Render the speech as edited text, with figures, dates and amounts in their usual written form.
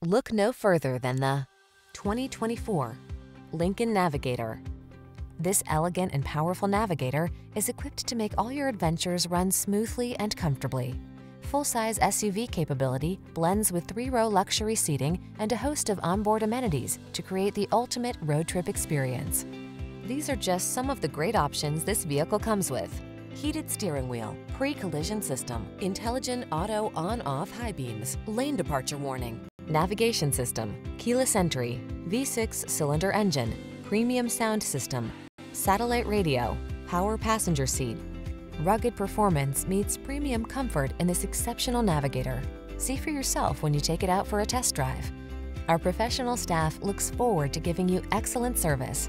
Look no further than the 2024 Lincoln Navigator. This elegant and powerful Navigator is equipped to make all your adventures run smoothly and comfortably. Full-size SUV capability blends with 3-row luxury seating and a host of onboard amenities to create the ultimate road trip experience. These are just some of the great options this vehicle comes with: heated steering wheel, pre-collision system, intelligent auto on-off high beams, lane departure warning, navigation system, keyless entry, V6 cylinder engine, premium sound system, satellite radio, power passenger seat. Rugged performance meets premium comfort in this exceptional Navigator. See for yourself when you take it out for a test drive. Our professional staff looks forward to giving you excellent service.